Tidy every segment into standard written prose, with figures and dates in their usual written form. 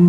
Hi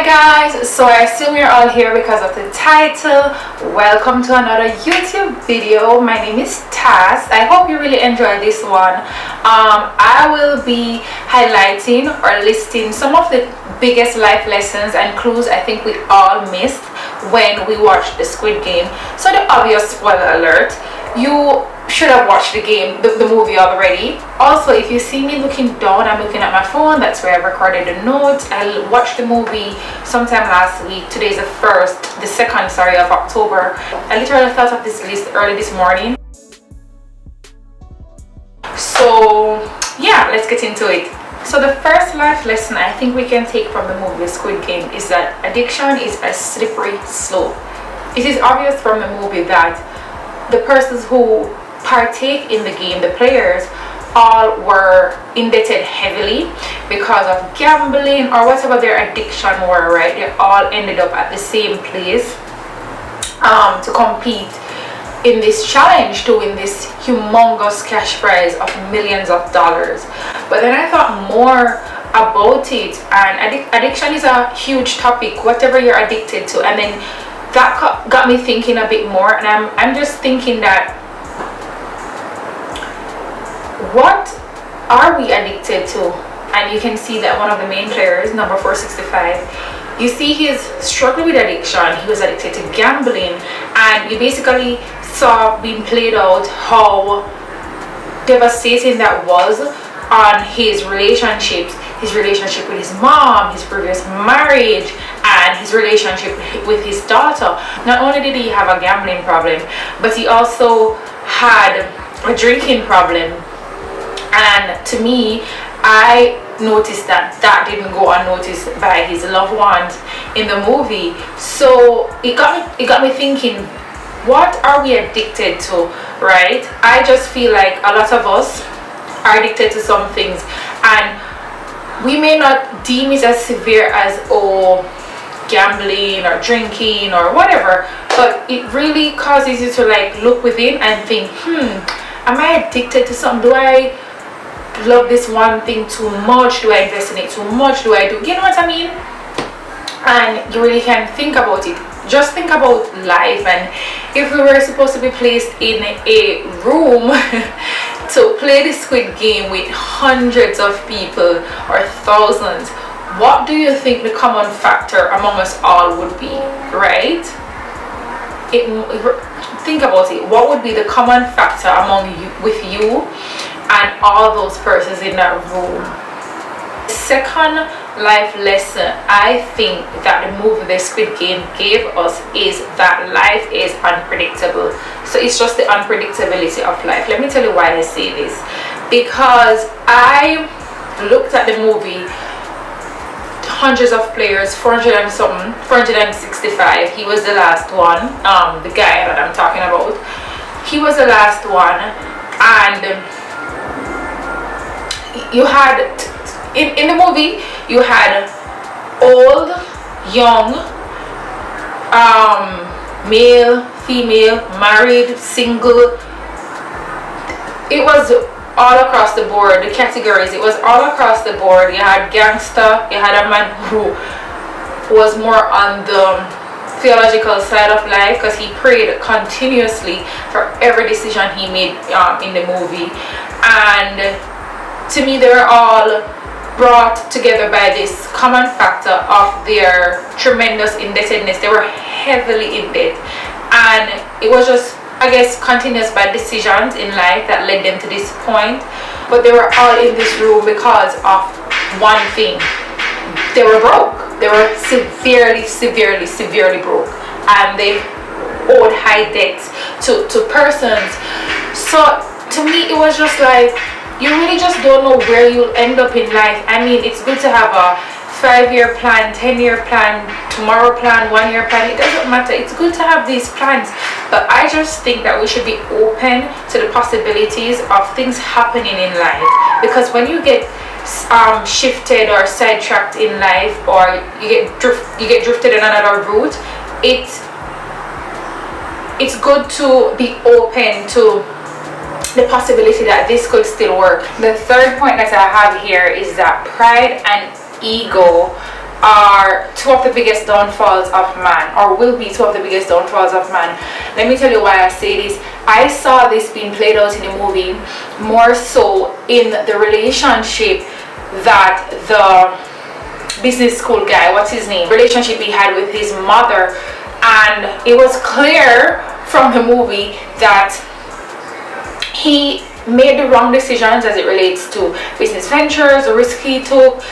guys, so I assume you're all here because of the title. Welcome to another YouTube video. My name is Taz. I hope you really enjoy this one. I will be highlighting or listing some of the biggest life lessons and clues I think we all missed when we watched the Squid Game. So the obvious spoiler alert, you should have watched the movie already. Also, if you see me looking down, I'm looking at my phone. That's where I recorded the notes. I watched the movie sometime last week. Today's the second of October. I literally thought of this list early this morning. So yeah, let's get into it. So the first life lesson I think we can take from the movie Squid Game is that addiction is a slippery slope. It is obvious from the movie that the persons who partake in the game, the players, all were indebted heavily because of gambling or whatever their addiction were, right? They all ended up at the same place to compete in this challenge to win this humongous cash prize of millions of dollars. But then I thought more about it, and addiction is a huge topic, whatever you're addicted to. And then that got me thinking a bit more, and I'm just thinking that, what are we addicted to? And you can see that one of the main players, number 465, you see he's struggling with addiction. He was addicted to gambling, and you basically saw being played out how devastating that was on his relationships, his relationship with his mom, his previous marriage, and his relationship with his daughter. Not only did he have a gambling problem, but he also had a drinking problem. And to me, I noticed that didn't go unnoticed by his loved ones in the movie. So it got me thinking, what are we addicted to, right? I just feel like a lot of us are addicted to some things, and we may not deem it as severe as gambling or drinking or whatever, but it really causes you to like look within and think, am I addicted to something? Do I love this one thing too much? Do I invest in it too much? You know what I mean? And you really can think about it. Just think about life, and if we were supposed to be placed in a room to play the Squid Game with hundreds of people or thousands, what do you think the common factor among us all would be, right? Think about it. What would be the common factor with you and all those persons in that room? The second life lesson I think that the movie The Squid Game gave us is that life is unpredictable. So it's just the unpredictability of life. Let me tell you why I say this. Because I looked at the movie, hundreds of players, 400 and something, 465. He was the last one, the guy that I'm talking about. He was the last one, and you had in the movie, you had old, young, male, female, married, single. It was all across the board. The categories, it was all across the board. You had gangster, you had a man who was more on the theological side of life because he prayed continuously for every decision he made in the movie. And to me, they were all brought together by this common factor of their tremendous indebtedness. They were heavily in debt, and it was just, I guess, continuous bad decisions in life that led them to this point. But they were all in this room because of one thing: they were broke. They were severely broke, and they owed high debts to persons. So to me, it was just like, you really just don't know where you'll end up in life. I mean, it's good to have a 5-year plan, 10-year plan, tomorrow plan, 1-year plan. It doesn't matter. It's good to have these plans, but I just think that we should be open to the possibilities of things happening in life. because when you get shifted or sidetracked in life, or you get drifted in another route, it's good to be open to the possibility that this could still work. The third point that I have here is that pride and ego are two of the biggest downfalls of man, or will be two of the biggest downfalls of man. Let me tell you why I say this. I saw this being played out in the movie more so in the relationship that the business school guy, what's his name, relationship he had with his mother. And it was clear from the movie that he made the wrong decisions as it relates to business ventures, the risk he took.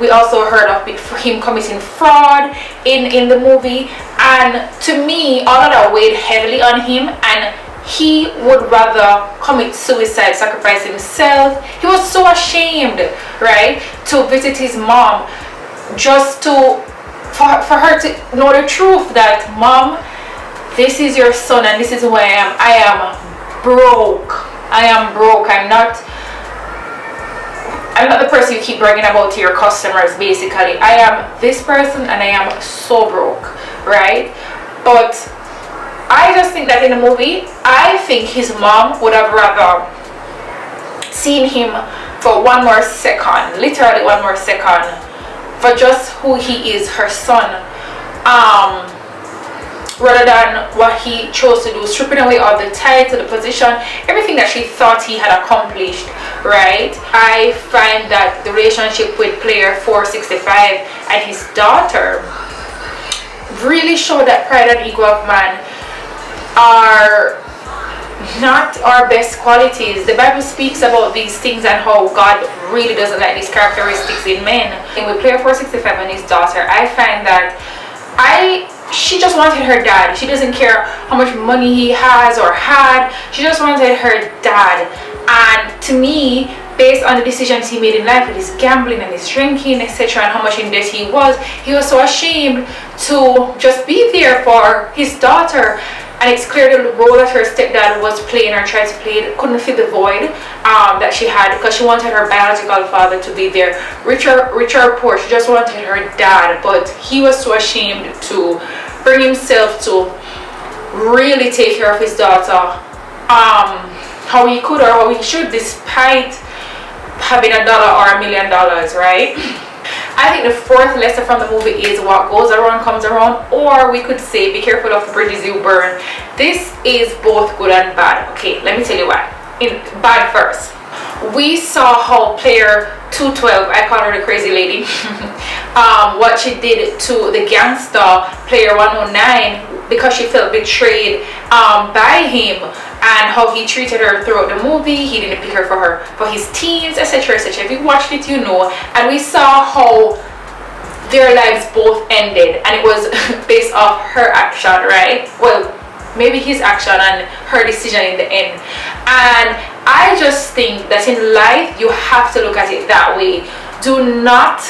We also heard of him committing fraud in the movie, and to me all of that weighed heavily on him, and he would rather commit suicide, sacrifice himself. He was so ashamed, right, to visit his mom, just for her to know the truth that, Mom, this is your son and this is who I am. I am broke. I'm not the person you keep bragging about to your customers. Basically, I am this person and I am so broke, right? But I just think that in the movie, I think his mom would have rather seen him for one more second, literally one more second, for just who he is, her son, rather than what he chose to do, stripping away all the title, the position, everything that she thought he had accomplished, right? I find that the relationship with player 465 and his daughter really showed that pride and ego of man are not our best qualities. The Bible speaks about these things and how God really doesn't like these characteristics in men. And with player 465 and his daughter, I find that she just wanted her dad. She doesn't care how much money he has or had. She just wanted her dad. And to me, based on the decisions he made in life with his gambling and his drinking, etc., and how much in debt he was so ashamed to just be there for his daughter. And it's clear the role that her stepdad was playing or tried to play couldn't fill the void that she had, because she wanted her biological father to be there, rich or poor. She just wanted her dad, but he was so ashamed to bring himself to really take care of his daughter how he could or how he should, despite having $1 or $1 million, right? I think the fourth lesson from the movie is what goes around comes around, or we could say be careful of the bridges you burn. This is both good and bad. Okay, let me tell you why. In bad first, we saw how player 212, I call her the crazy lady, what she did to the gangster player 109 because she felt betrayed by him, and how he treated her throughout the movie. He didn't pick her for his teams, etc., etc. If you watched it, you know. And we saw how their lives both ended, and it was based off her action, right? Well, maybe his action and her decision in the end. And I just think that in life you have to look at it that way. Do not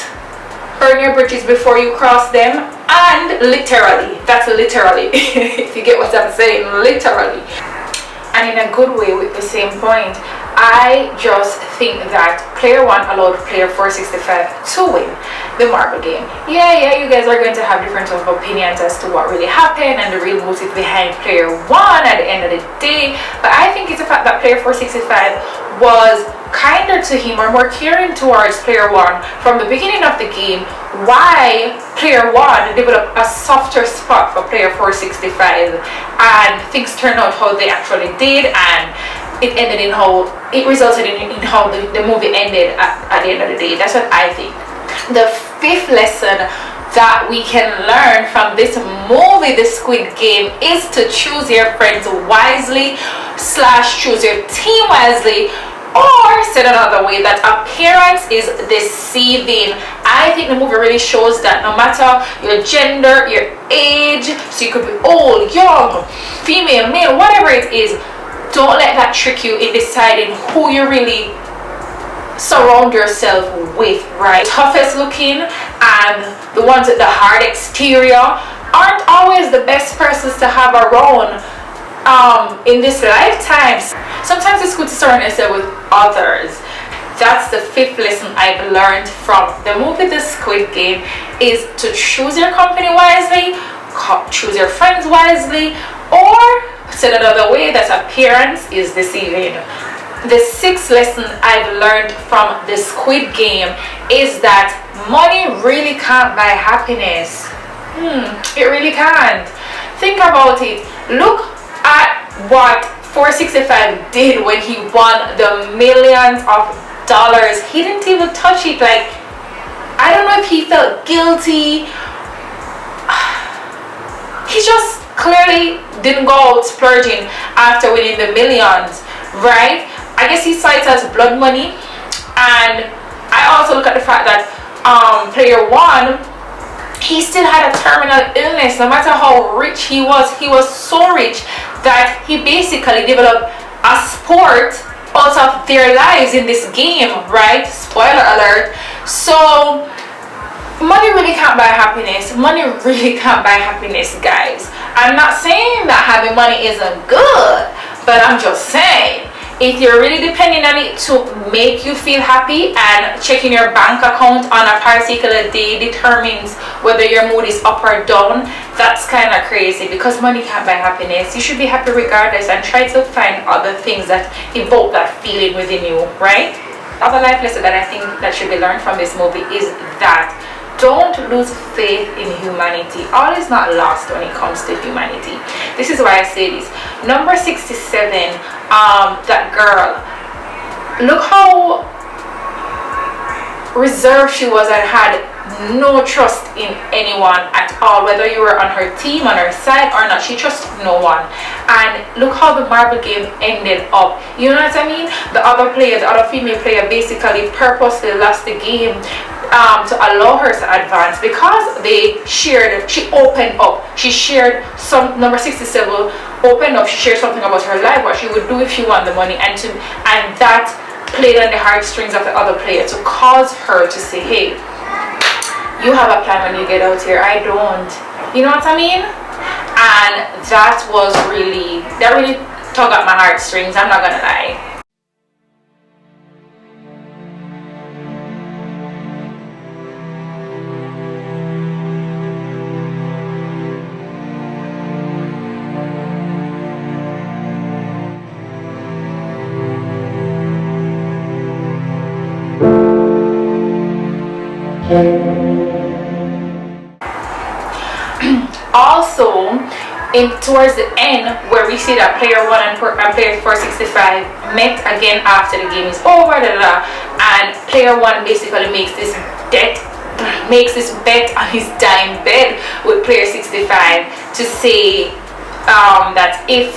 burn your bridges before you cross them, and literally, that's literally, if you get what I'm saying, literally. And in a good way with the same point, I just think that player 1 allowed player 465 to win the marble game. Yeah, you guys are going to have different opinions as to what really happened and the real motive behind player 1 at the end of the day, but I think it's the fact that player 465 was kinder to him or more caring towards player 1 from the beginning of the game, why player 1 developed a softer spot for player 465, and things turned out how they actually did, and it ended in how it resulted in how the movie ended at the end of the day. That's what I think. The fifth lesson that we can learn from this movie, The Squid Game, is to choose your friends wisely / choose your team wisely, or said another way, that appearance is deceiving. I think the movie really shows that no matter your gender, your age, so you could be old, young, female, male, whatever it is, don't let that trick you in deciding who you really surround yourself with, right? Toughest looking and the ones with the hard exterior aren't always the best persons to have around in this lifetime. Sometimes it's good to surround yourself with others That's the fifth lesson I've learned from the movie The Squid Game, is to choose your company wisely, choose your friends wisely, or said another way, that appearance is deceiving. The sixth lesson I've learned from The Squid Game is that money really can't buy happiness. It really can't. Think about it. Look at what 465 did when he won the millions of dollars. He didn't even touch it. Like, I don't know if he felt guilty. He just clearly didn't go out splurging after winning the millions, right? I guess he saw it as blood money. And I also look at the fact that player one, he still had a terminal illness. No matter how rich he was so rich that he basically developed a sport out of their lives in this game, right? Spoiler alert. So money really can't buy happiness. Money really can't buy happiness, guys. I'm not saying that having money isn't good, but I'm just saying, if you're really depending on it to make you feel happy, and checking your bank account on a particular day determines whether your mood is up or down, that's kind of crazy, because money can't buy happiness. You should be happy regardless, and try to find other things that evoke that feeling within you, right? Other life lesson that I think that should be learned from this movie is that don't lose faith in humanity. All is not lost when it comes to humanity. This is why I say this. Number 67, that girl, look how reserved she was and had no trust in anyone at all, whether you were on her team, on her side or not. She trusted no one. And look how the marble game ended up. You know what I mean? The other player, the other female player, basically purposely lost the game to allow her to advance, because she opened up. She shared some, number 67 opened up, she shared something about her life, what she would do if she won the money, and that played on the heartstrings of the other player to cause her to say, hey, you have a plan when you get out here, I don't. You know what I mean? And that really tugged at my heartstrings, I'm not gonna lie. Also, towards the end, where we see that player 1 and player 465 met again after the game is over, and player 1 basically makes this bet on his dying bed with player 65 to say that if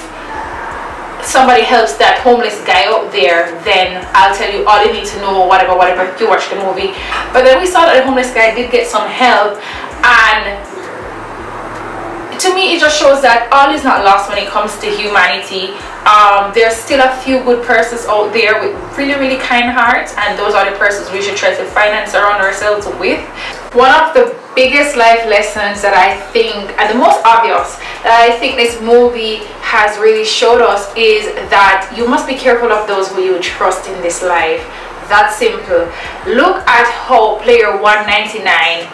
somebody helps that homeless guy out there, then I'll tell you all you need to know, whatever, if you watch the movie. But then we saw that the homeless guy did get some help, and to me it just shows that all is not lost when it comes to humanity. There's still a few good persons out there with really kind hearts, and those are the persons we should try to find and surround ourselves with. One of the biggest life lessons that I think, and the most obvious that I think this movie has really showed us, is that you must be careful of those who you trust in this life. That's simple. Look at how player 199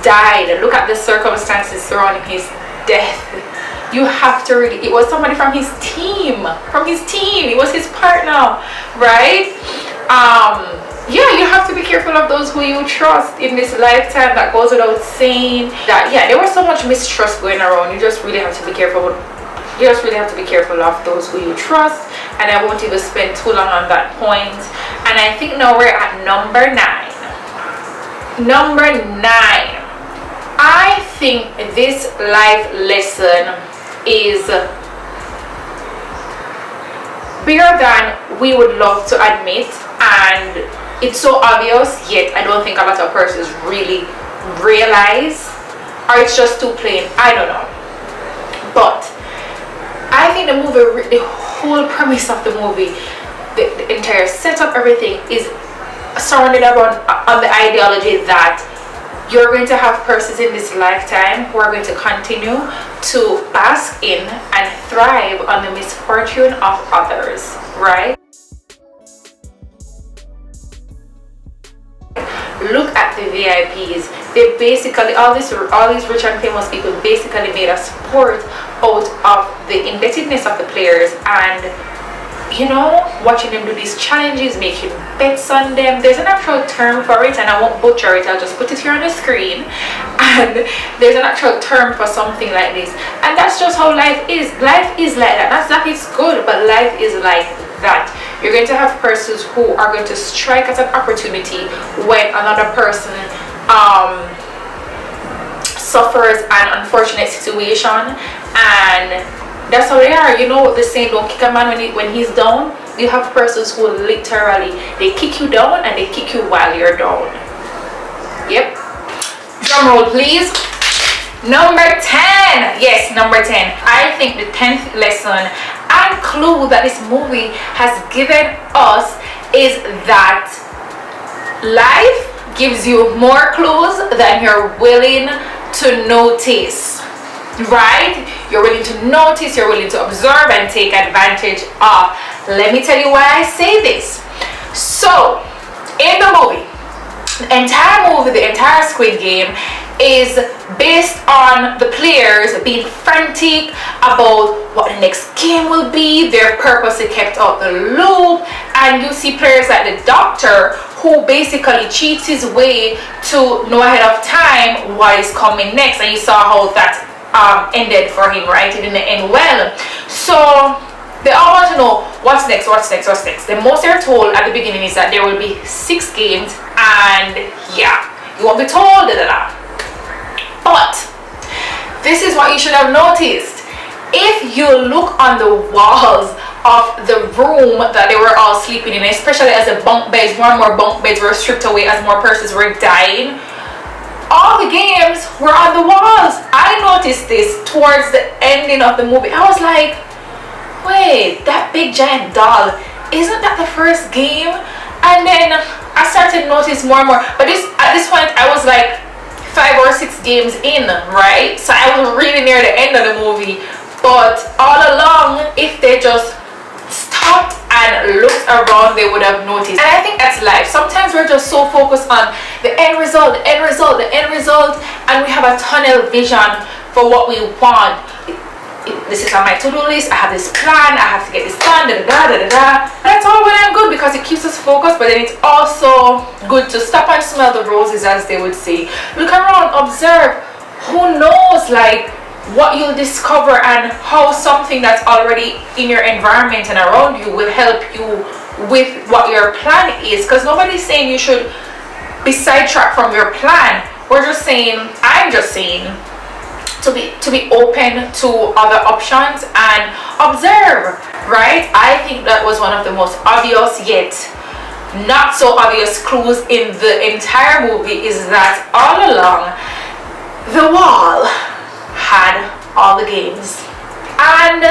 died. Look at the circumstances surrounding his death. You have to really, it was somebody from his team, it was his partner, right? Yeah, you have to be careful of those who you trust in this lifetime. That goes without saying. That, yeah, there was so much mistrust going around. You just really have to be careful. You just really have to be careful of those who you trust. And I won't even spend too long on that point. And I think now we're at number 9. Number 9. I think this life lesson is bigger than we would love to admit, and it's so obvious, yet I don't think a lot of persons really realize, or it's just too plain, I don't know. But I think the movie, the whole premise of the movie, the entire setup, everything is surrounded around on the ideology that you're going to have persons in this lifetime who are going to continue to bask in and thrive on the misfortune of others, right? look at the VIPs. They basically, all these rich and famous people basically made a sport out of the indebtedness of the players, and you know, watching them do these challenges, making bets on them. There's an actual term for it, and I won't butcher it. I'll just put it here on the screen. And there's an actual term for something like this, and that's just how life is. Life is like that. That's not, it's good, but life is like that. You're going to have persons who are going to strike at an opportunity when another person suffers an unfortunate situation, and that's how they are. You know the saying, don't kick a man when he's down. You have persons who literally, they kick you down, and they kick you while you're down. Yep. Drum roll please. Number 10. Yes, number 10. I think the 10th lesson and clue that this movie has given us is that life gives you more clues than you're willing to notice. Right? You're willing to notice, you're willing to observe and take advantage of. Let me tell you why I say this. So, in the movie, the entire Squid Game is based on the players being frantic about what the next game will be. They're purposely kept out the loop, and you see players like the doctor who basically cheats his way to know ahead of time what is coming next, and you saw how that ended for him, right? It didn't end well. So they all want to know what's next, what's next, what's next. The most they're told at the beginning is that there will be 6 games, and yeah, you won't be told that. But this is what you should have noticed. If you look on the walls of the room that they were all sleeping in, especially as the bunk beds, more and more bunk beds were stripped away as more persons were dying, all the games were on the walls. I noticed this towards the ending of the movie. I was like, wait, that big giant doll, isn't that the first game? And then I started to notice more and more. But at this point, I was like 5 or 6 games in, right? So I was really near the end of the movie. But all along, if they just stopped and looked around, they would have noticed. And I think that's life. Sometimes we're just so focused on the end result, the end result, the end result, and we have a tunnel vision for what we want. This is on my to-do list. I have this plan. I have to get this done. That's all well and good because it keeps us focused, but then it's also good to stop and smell the roses, as they would say. Look around, observe. Who knows, like, what you'll discover and how something that's already in your environment and around you will help you with what your plan is. Because nobody's saying you should be sidetracked from your plan. We're just saying, I'm just saying, to be open to other options and observe, right? I think that was one of the most obvious yet not so obvious clues in the entire movie, is that all along the wall had all the games. And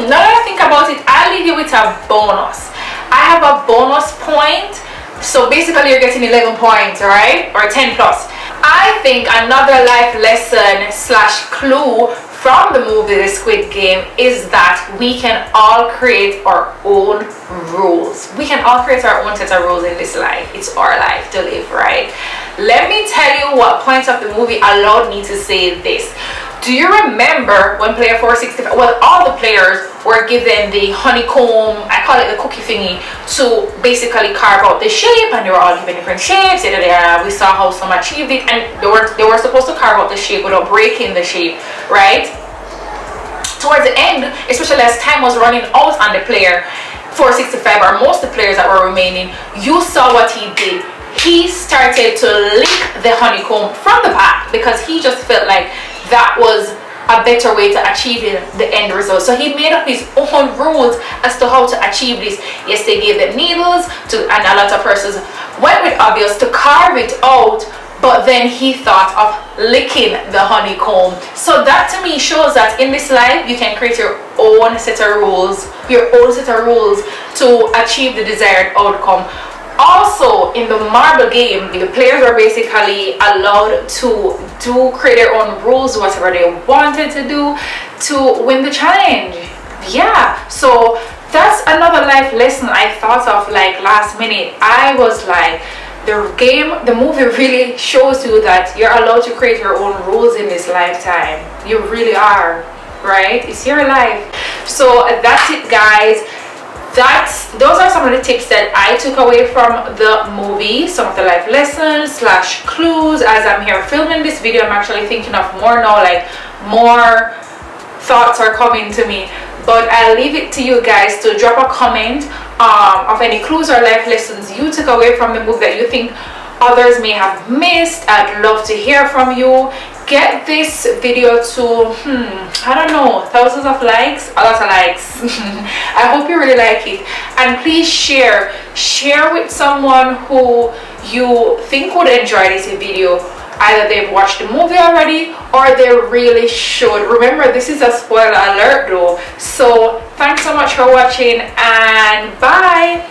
now that I think about it, I'll leave you with a bonus. I have a bonus point, so basically you're getting 11 points, right? Or 10 plus. I think another life lesson / clue from the movie The Squid Game is that we can all create our own rules. We can all create our own set of rules in this life. It's our life to live, right? Let me tell you what point of the movie allowed me to say this. Do you remember when player 465, well, all the players were given the honeycomb, I call it the cookie thingy, to basically carve out the shape, and they were all given different shapes. We saw how some achieved it, and they were supposed to carve out the shape without breaking the shape, right? Towards the end, especially as time was running out on the player 465, or most of the players that were remaining, you saw what he did. He started to lick the honeycomb from the back because he just felt like that was a better way to achieve the end result. So he made up his own rules as to how to achieve this. Yes, they gave them needles and a lot of persons went with obvious to carve it out, but then he thought of licking the honeycomb. So that to me shows that in this life you can create your own set of rules, to achieve the desired outcome. Also, in the marble game, the players are basically allowed to create their own rules, whatever they wanted to do to win the challenge. Yeah, so that's another life lesson I thought of like last minute. I was like, The movie really shows you that you're allowed to create your own rules in this lifetime. You really are, right? It's your life. So that's it, guys. Those are some of the tips that I took away from the movie, some of the life lessons / clues. As I'm here filming this video, I'm actually thinking of more now, like more thoughts are coming to me. But I'll leave it to you guys to drop a comment of any clues or life lessons you took away from the movie that you think others may have missed. I'd love to hear from you. Get this video to I don't know, thousands of likes, a lot of likes. I hope you really like it, and please share with someone who you think would enjoy this video. Either they've watched the movie already or they really should. Remember, this is a spoiler alert though. So thanks so much for watching, and bye.